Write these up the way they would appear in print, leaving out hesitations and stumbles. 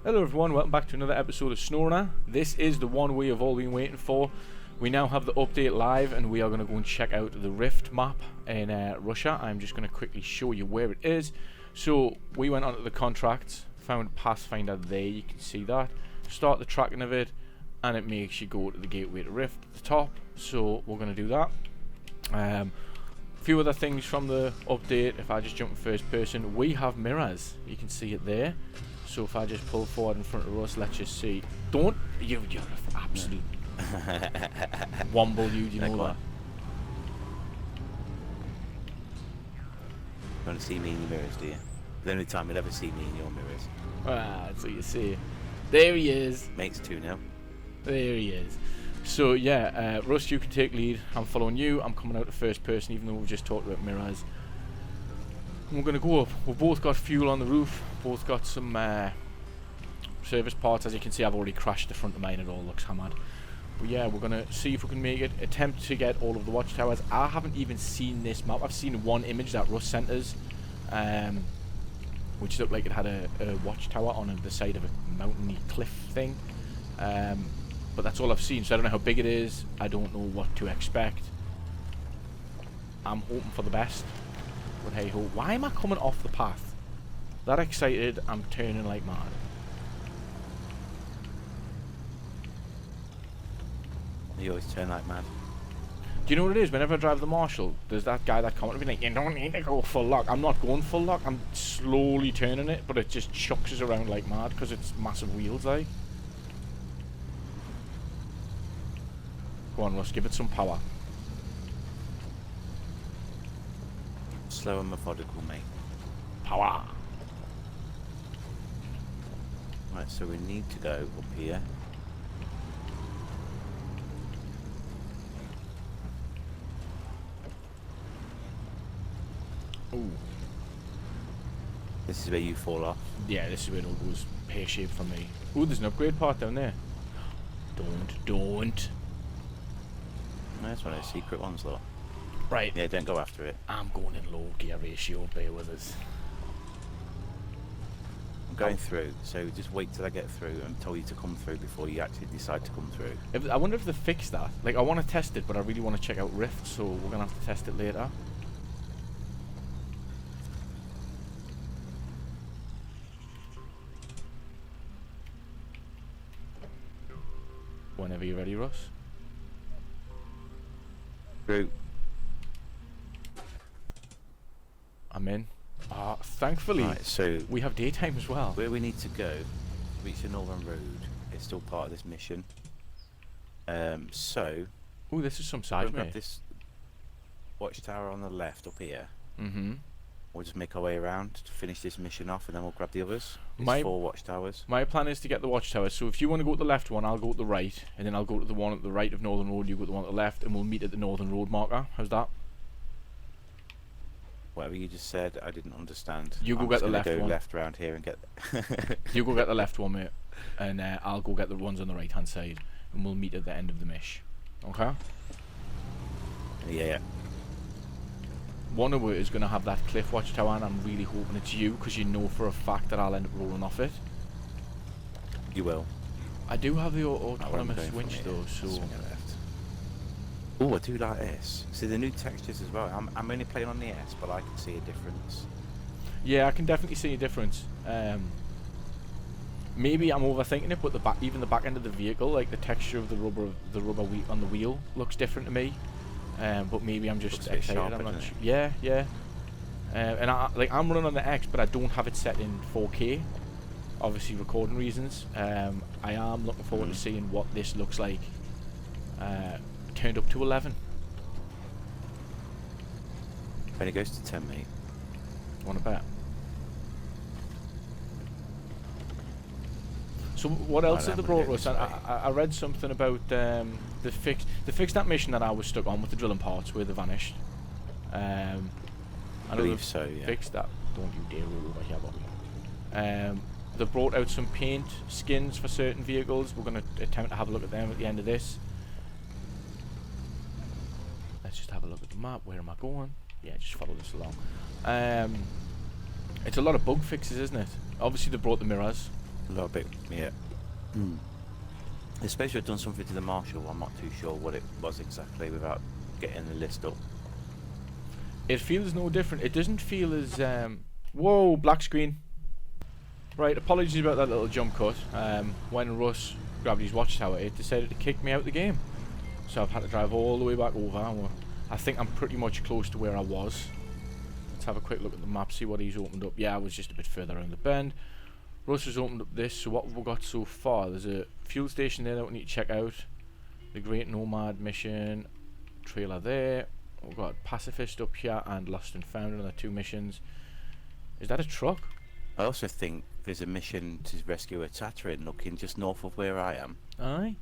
Hello everyone, welcome back to another episode of SnowRunner. This is the one we have all been waiting for. We now have the update live and we are going to go and check out the Rift map in Russia. I'm just going to quickly show you where it is. So we went onto the contracts, found Pathfinder there, you can see that. Start the tracking of it and it makes you go to the gateway to Rift at the top. So we're going to do that. A few other things from the update. If I just jump in first person, we have mirrors. You can see it there. So if I just pull forward in front of us, let's just see. You're an absolute womble, you know that. You want to see me in your mirrors, do you? The only time you'll ever see me in your mirrors. Ah, that's what you see. There he is. Makes two now. There he is. So yeah, Russ, you can take lead. I'm following you. I'm coming out to first person, even though we've just talked about mirrors. And we're going to go up. We've both got fuel on the roof. Both got some service parts. As you can see, I've already crashed the front of mine. It all looks hammered. But yeah, we're going to see if we can make it. Attempt to get all of the watchtowers. I haven't even seen this map. I've seen one image that Russ sent us, which looked like it had a watchtower on the side of a mountainy cliff thing. But that's all I've seen, so I don't know how big it is. I don't know what to expect. I'm hoping for the best. But hey ho, why am I coming off the path? That excited, I'm turning like mad. You always turn like mad. Do you know what it is? Whenever I drive the Marshall, there's that guy that commented like, you don't need to go full lock. I'm not going full lock, I'm slowly turning it, but it just chucks us around like mad because it's massive wheels like. Go on Russ, give it some power. Slow and methodical, mate. Power! Right, so we need to go up here. Ooh. This is where you fall off. Yeah, this is where it all goes pear-shaped for me. Ooh, there's an upgrade part down there. Don't. No, that's one of those secret ones, though. Right. Yeah, don't go after it. I'm going in low gear ratio, bear with us. I'm going through, so just wait till I get through and tell you to come through before you actually decide to come through. I wonder if they fixed that. Like, I want to test it, but I really want to check out Rift, so we're going to have to test it later. Whenever you're ready, Russ. Through. I'm in. Thankfully, Right, so we have daytime as well. where we need to go, reach the Northern Road, is still part of this mission. So Ooh, this is some we'll side grab mate. this watchtower on the left up here. Mm-hmm. We'll just make our way around to finish this mission off, and then we'll grab the others. My- There's 4 watchtowers. My plan is to get the watchtower, so if you want to go to the left one, I'll go to the right, and then I'll go to the one at the right of Northern Road, you go to the one at the left, and we'll meet at the Northern Road marker. How's that? Whatever you just said, I didn't understand. You go I'm get just the gonna left go one. left round here and get. You go get the left one, mate, and I'll go get the ones on the right hand side, and we'll meet at the end of the mish. Okay? Yeah. One of it is going to have that cliff watchtower, and I'm really hoping it's you, because you know for a fact that I'll end up rolling off it. You will. I do have the Oh, where I'm autonomous going from winch here. though, so... Swing it left. Oh, I do like this. See the new textures as well. I'm only playing on the S, but I can see a difference. Yeah, I can definitely see a difference. Maybe I'm overthinking it, but even the back end of the vehicle, like the texture of the rubber wheel on the wheel, looks different to me. But maybe I'm just Looks a bit excited. sharper, I'm not doesn't sure. it? Yeah. And I'm running on the X, but I don't have it set in 4K. Obviously, recording reasons. I am looking forward to seeing what this looks like. Turned up to 11. When it goes to 10, mate. Want to bet? So what else have they brought us? I read something about they fixed that mission that I was stuck on with the drilling parts where they vanished. I know believe they've so, yeah. fixed that. Don't you dare roll over here, Bobby. They brought out some paint skins for certain vehicles. We're going to attempt to have a look at them at the end of this. Let's just have a look at the map. Where am I going? Yeah, just follow this along. It's a lot of bug fixes, isn't it? Obviously they brought the mirrors. A little bit, yeah. Mm. Especially I've done something to the marshal. I'm not too sure what it was exactly without getting the list up. It feels no different. It doesn't feel as whoa, black screen. Right, apologies about that little jump cut. When Russ grabbed his watchtower, it decided to kick me out of the game. So I've had to drive all the way back over. I think I'm pretty much close to where I was. Let's have a quick look at the map, see what he's opened up. Yeah, I was just a bit further around the bend. Russ has opened up this, so what have we got so far? There's a fuel station there that we need to check out. The Great Nomad mission. Trailer there. We've got Pacifist up here and Lost and Found, another 2 missions. Is that a truck? I also think there's a mission to rescue a Tatterin looking just north of where I am. Aye.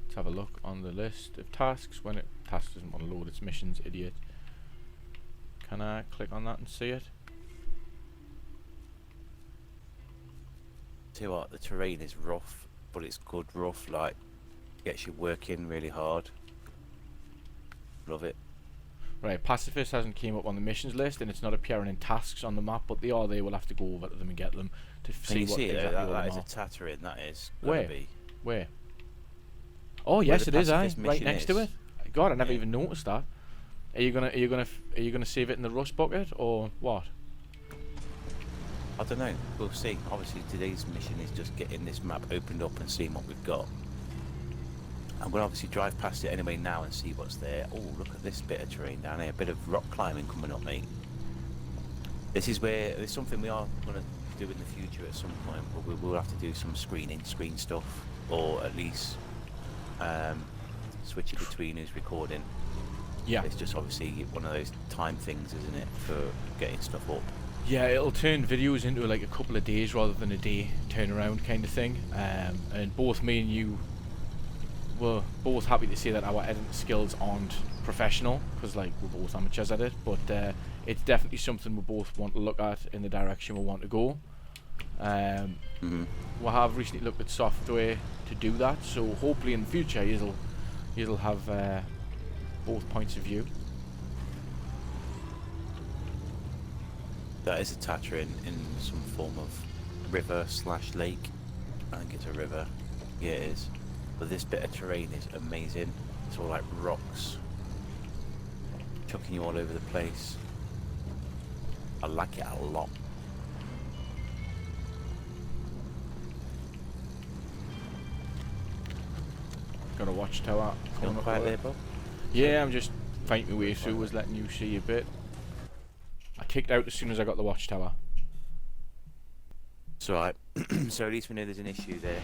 Let's have a look on the list of tasks. When it task doesn't want to load its missions, idiot. Can I click on that and see it? Tell you what, the terrain is rough, but it's good rough, like gets you working really hard. Love it. Right, Pacifist hasn't came up on the missions list, and it's not appearing in tasks on the map, but they are there. We'll have to go over to them and get them to see you what see exactly it, that is are. a Tatterin, that is. Where? Be. Where? Oh yes, it is. Aye, Pacifist right next to it. God, I never Yeah. even noticed that. Are you gonna save it in the rust bucket or what? I don't know, we'll see. Obviously today's mission is just getting this map opened up and seeing what we've got. I'm going to obviously drive past it anyway now and see what's there. Oh, look at this bit of terrain down here, a bit of rock climbing coming up, mate. This is where, there's something we are going to do in the future at some point, but we will have to do some screen stuff, or at least switch it between who's recording. Yeah. It's just obviously one of those time things, isn't it, for getting stuff up. Yeah, it'll turn videos into like a couple of days rather than a day turnaround kind of thing. And both me and you were both happy to say that our editing skills aren't professional, because like we're both amateurs at it. But it's definitely something we both want to look at in the direction we want to go. We have recently looked at software to do that, so hopefully in the future you'll have both points of view. That is a Tatterin in some form of river / lake. I think it's a river. Yeah, it is. But this bit of terrain is amazing. It's all like rocks, chucking you all over the place. I like it a lot. Got a watchtower coming Feeling up quiet there. there, Bob? Yeah, I'm just fighting my way through, was letting you see a bit. I kicked out as soon as I got the watchtower. It's alright. So at least we know there's an issue there.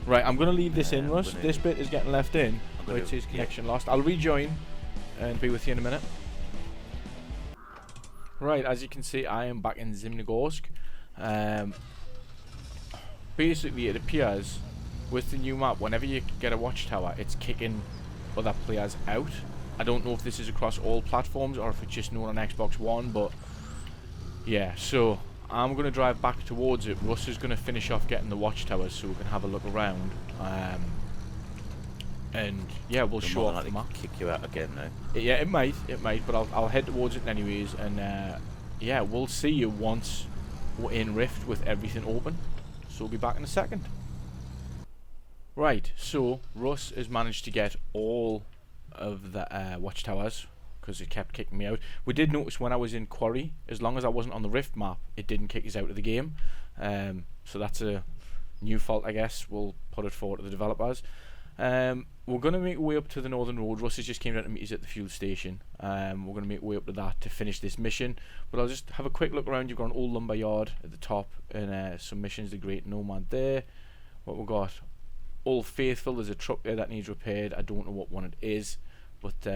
Right, I'm going to leave this in, I'm Russ. gonna- This bit is getting left in, I'm where gonna- it says yeah. connection lost. I'll rejoin and be with you in a minute. Right, as you can see, I am back in Zimnogorsk. Basically, it appears with the new map, whenever you get a watchtower, it's kicking other players out. I don't know if this is across all platforms or if it's just known on Xbox One, but yeah, so I'm going to drive back towards it. Russ is going to finish off getting the watchtowers so we can have a look around. And yeah, we'll show off the map. Kick you out again, though. Yeah, it might, but I'll head towards it anyways, and yeah, we'll see you once we're in Rift with everything open. So we'll be back in a second. Right, so Russ has managed to get all of the watchtowers because it kept kicking me out. We did notice when I was in Quarry, as long as I wasn't on the Rift map, it didn't kick us out of the game. So that's a new fault, I guess. We'll put it forward to the developers. We're going to make our way up to the Northern Road. Russ has just came down to meet us at the fuel station. We're going to make our way up to that to finish this mission. But I'll just have a quick look around. You've got an old lumber yard at the top and some missions. The Great Nomad there. What we've got? Old Faithful. There's a truck there that needs repaired. I don't know what one it is, but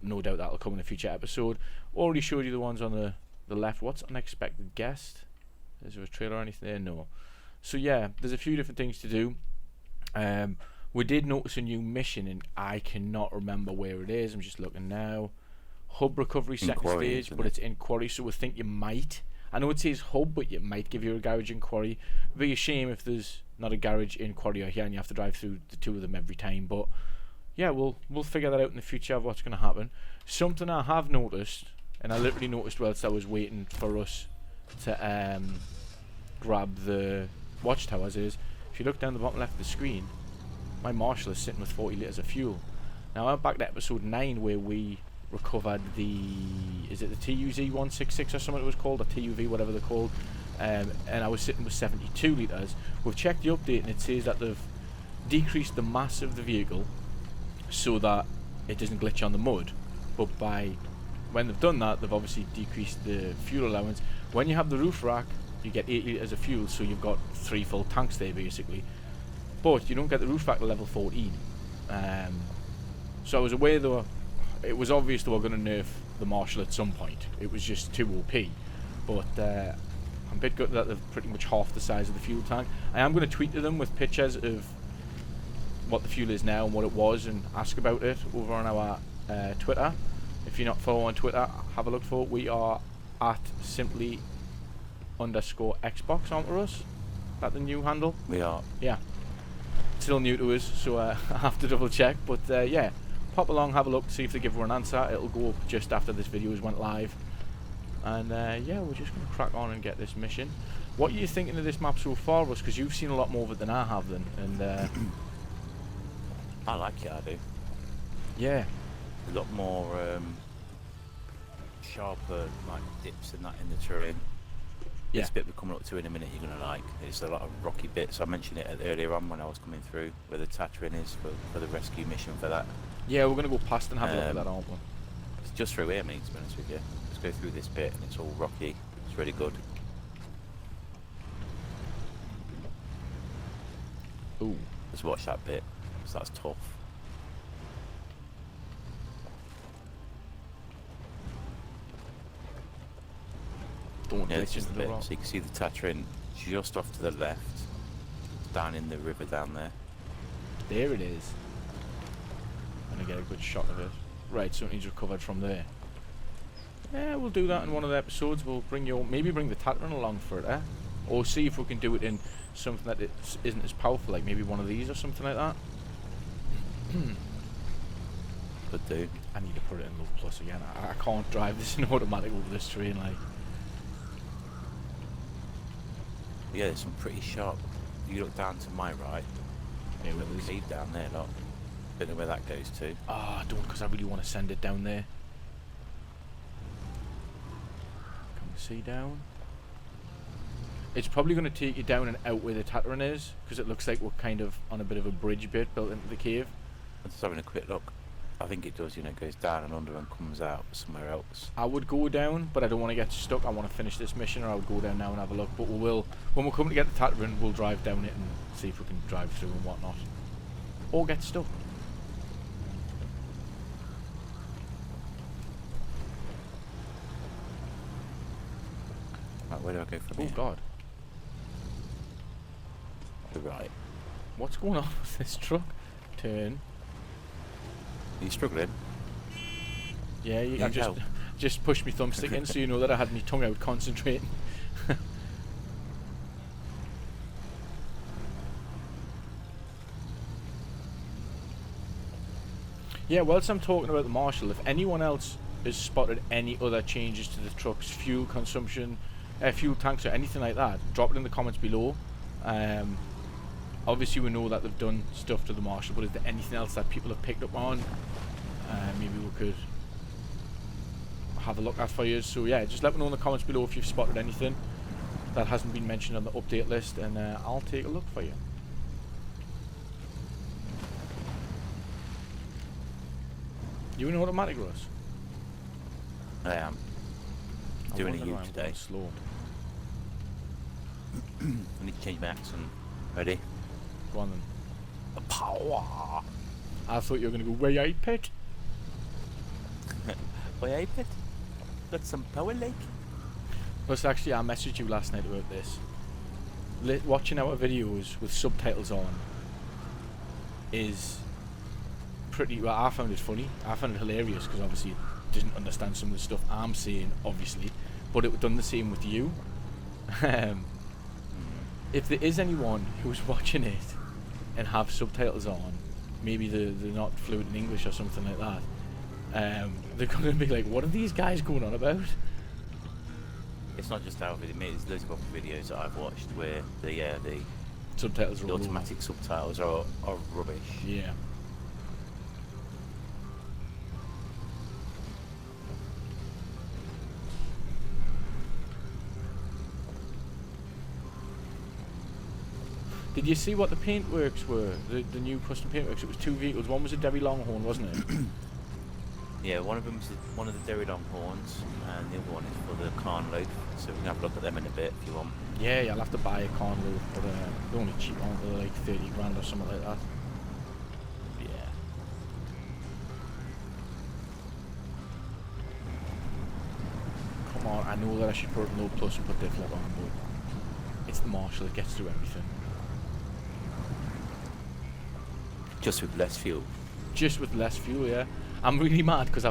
no doubt that'll come in a future episode. Already showed you the ones on the left. What's Unexpected Guest? Is there a trailer or anything there? No. So yeah, there's a few different things to do. We did notice a new mission, and I cannot remember where it is. I'm just looking now. Hub recovery second Quarry, stage, but it's in Quarry, so we think you might. I know it says hub, but it might give you a garage in Quarry. It'd be a shame if there's not a garage in Quarry or here, and you have to drive through the two of them every time. But yeah, we'll figure that out in the future of what's going to happen. Something I have noticed, and I literally noticed whilst I was waiting for us to grab the watchtowers is, if you look down the bottom left of the screen, my Marshall is sitting with 40 litres of fuel. Now I'm back to episode 9 where we recovered the, is it the TUZ-166 or something it was called, or TUV, whatever they're called, and I was sitting with 72 litres. We've checked the update and it says that they've decreased the mass of the vehicle so that it doesn't glitch on the mud, but when they've done that, they've obviously decreased the fuel allowance. When you have the roof rack, you get 8 litres of fuel, so you've got 3 full tanks there basically, but you don't get the roof rack to level 14. So I was aware though, it was obvious they were going to nerf the Marshall at some point. It was just too OP, but I'm a bit good that they're pretty much half the size of the fuel tank. I am going to tweet to them with pictures of what the fuel is now and what it was, and ask about it over on our Twitter. If you're not following Twitter, have a look for it. We are at simply_Xbox, aren't we, Russ? Is that the new handle? We are. Yeah. Still new to us, so I have to double check. But yeah, pop along, have a look, see if they give her an answer. It'll go up just after this video has went live. And yeah, we're just going to crack on and get this mission. What are you thinking of this map so far, Russ? Because you've seen a lot more of it than I have then. And I like it, I do. yeah. A lot more sharper like dips and that in the terrain. Yeah. This bit we're coming up to in a minute you're going to like. It's a lot of rocky bits. I mentioned it earlier on when I was coming through, where the Tatrin is for the rescue mission for that. Yeah, we're going to go past and have a look at that, aren't we? It's just through here, mate, to be honest with you. Let's go through this bit and it's all rocky. It's really good. Ooh. Let's watch that bit, because that's tough. Don't Yeah, glitch it's just into a the bit. rock. So you can see the Tatrin just off to the left, down in the river down there. There it is. I'm going to get a good shot of it. Right, so it needs recovered from there. Yeah, we'll do that in one of the episodes. We'll maybe bring the Tatrin along for it, or see if we can do it in something that isn't as powerful, like maybe one of these or something like that. Could do. I need to put it in low plus again. I can't drive this in automatic over this terrain, like. Yeah, there's some pretty sharp. You look down to my right. Yeah, Little cave down there, look. Don't know where that goes to. Ah, don't, because I really want to send it down there. Can we see down? It's probably going to take you down and out where the Tatrin is, because it looks like we're kind of on a bit of a bridge bit built into the cave. I'm just having a quick look. I think it does, you know, it goes down and under and comes out somewhere else. I would go down, but I don't want to get stuck. I want to finish this mission, or I would go down now and have a look. But we will, when we come to get the Tatrin, we'll drive down it and see if we can drive through and whatnot. Or get stuck. Right, where do I go from Oh here? God. To the right. What's going on with this truck? Turn. Are you struggling? Yeah, Yeah, I just pushed my thumbstick in so you know that I had my tongue out concentrating. Yeah, whilst I'm talking about the Marshall, if anyone else has spotted any other changes to the truck's fuel consumption, fuel tanks or anything like that, drop it in the comments below. Obviously we know that they've done stuff to the Marshall, but is there anything else that people have picked up on? Maybe we could have a look at for you. So yeah, just let me know in the comments below if you've spotted anything that hasn't been mentioned on the update list, and I'll take a look for you. You in automatic, Russ? I am. I Doing wonder a U why I'm today. going slow. I need to change my accent. Ready? Go on then. Power! I thought you were going to go, way I pit. Why I bet? Got some power, like? Plus, actually, I messaged you last night about this. Watching our videos with subtitles on is pretty, well, I found it funny. I found it hilarious because obviously it didn't understand some of the stuff I'm saying, obviously, but it done the same with you. If there is anyone who's watching it and have subtitles on, maybe they're not fluent in English or something like that, they're going to be like, what are these guys going on about? It's not just our video, mate. There's loads of other videos that I've watched where the Subtitles are all over. automatic subtitles are rubbish. Yeah. Did you see what the paintworks were? The new custom paintworks. It was 2 vehicles. One was a Derry Longhorn, wasn't it? Yeah, one of them's one of the Derry Longhorns, and the other one is for the Carn Loaf. So we can have a look at them in a bit if you want. Yeah, you'll have to buy a Carn Loaf, but they're only cheap, aren't they? Like 30 grand or something like that. Yeah. Come on, I know that I should put low plus and put diff lock on, but it's the Marshall that gets through everything. Just with less fuel. Just with less fuel, yeah. I'm really mad because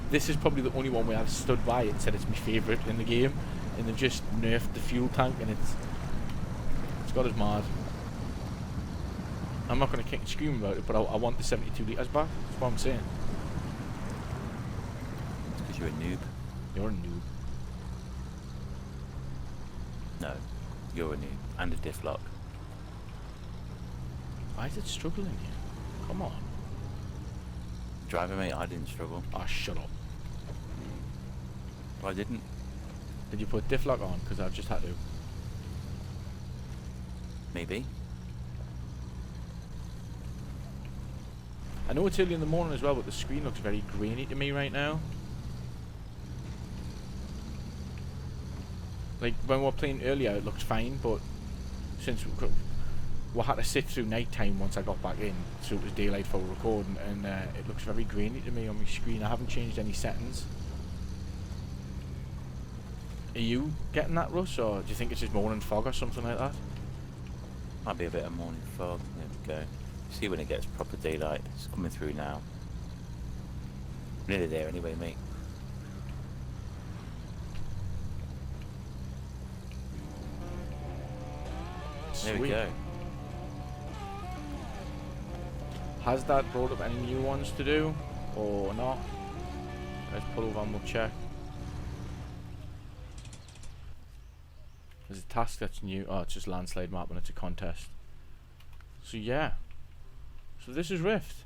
this is probably the only one where I've stood by it and said it's my favourite in the game, and they've just nerfed the fuel tank, and it's got us mad. I'm not going to kick and scream about it, but I want the 72 litres back. That's what I'm saying. It's because you're a noob. You're a noob. No, you're a noob. And a diff lock. Why is it struggling here? Come on. Driver, mate, I didn't struggle. Ah, shut up. I didn't. Did you put diff lock on? Because I've just had to. Maybe. I know it's early in the morning as well, but the screen looks very grainy to me right now. Like, when we were playing earlier, it looked fine, but since we had to sit through night time once I got back in, so it was daylight for recording, and it looks very grainy to me on my screen. I haven't changed any settings. Are you getting that, Russ, or do you think it's just morning fog or something like that? Might be a bit of morning fog. There we go. See when it gets proper daylight. It's coming through now. Nearly there anyway, mate. There we Sweet. go. Has that brought up any new ones to do, or not? Let's pull over and we'll check. There's a task that's new. Oh, it's just landslide map and it's a contest. So yeah. So this is Rift.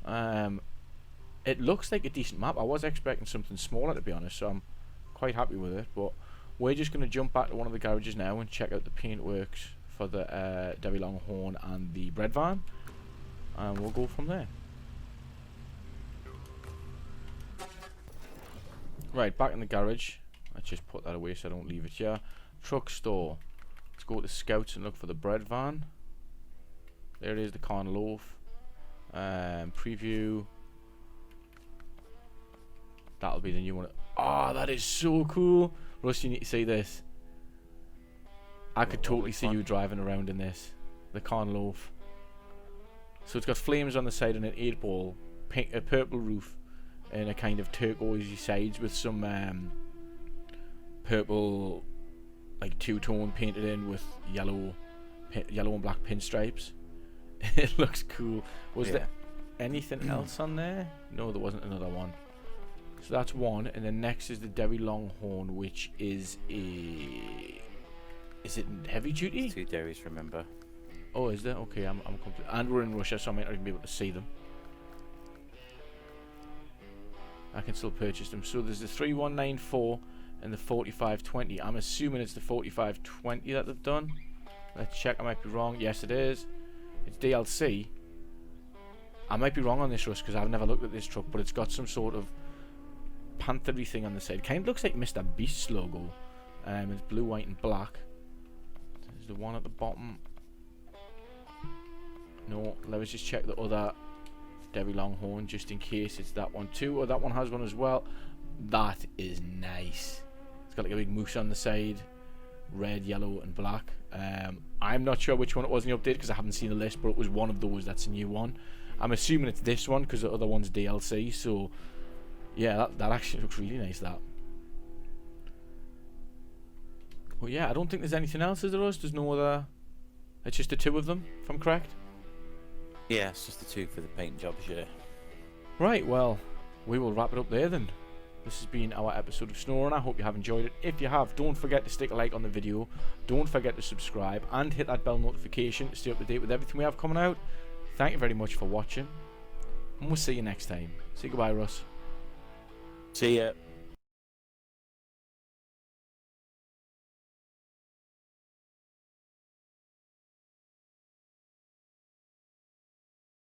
It looks like a decent map. I was expecting something smaller, to be honest, so I'm quite happy with it. But we're just going to jump back to one of the garages now and check out the paintworks for the Derry Longhorn and the bread van, and we'll go from there. Right, back in the garage. Let's just put that away so I don't leave it here. Truck store. Let's go to Scouts and look for the bread van. There it is, the Carn Loaf. Preview. That'll be the new one. Oh, that is so cool. Russ, you need to see this. I could totally see you driving around in this. The Carn Loaf. So it's got flames on the side and an 8-ball, a purple roof, and a kind of turquoisey sides with some purple, like two-tone painted in with yellow and black pinstripes. It looks cool. Was there anything else on there? No, there wasn't another one. So that's one, and then next is the Derry Longhorn, which is a... Is it heavy duty? 2 Derrys, remember. Oh, is there? Okay, I'm complete. And we're in Russia, so I might not even be able to see them. I can still purchase them. So there's the 3194 and the 4520. I'm assuming it's the 4520 that they've done. Let's check. I might be wrong. Yes, it is. It's DLC. I might be wrong on this, Russ, because I've never looked at this truck, but it's got some sort of panthery thing on the side. Kind of looks like Mr. Beast's logo. It's blue, white, and black. There's the one at the bottom. No, let's just check the other Derry Longhorn just in case it's that one too. Or that one has one as well. That is nice. It's got like a big moose on the side. Red, yellow, and black. I'm not sure which one it was in the update because I haven't seen the list, but it was one of those. That's a new one. I'm assuming it's this one because the other one's DLC. So yeah, that actually looks really nice, that. Well, yeah, I don't think there's anything else, is there? There's no other... It's just the 2 of them, if I'm correct. Yeah, it's just the 2 for the paint jobs, yeah. Right, well, we will wrap it up there then. This has been our episode of SnowRunner. I hope you have enjoyed it. If you have, don't forget to stick a like on the video. Don't forget to subscribe and hit that bell notification to stay up to date with everything we have coming out. Thank you very much for watching, and we'll see you next time. Say goodbye, Russ. See ya.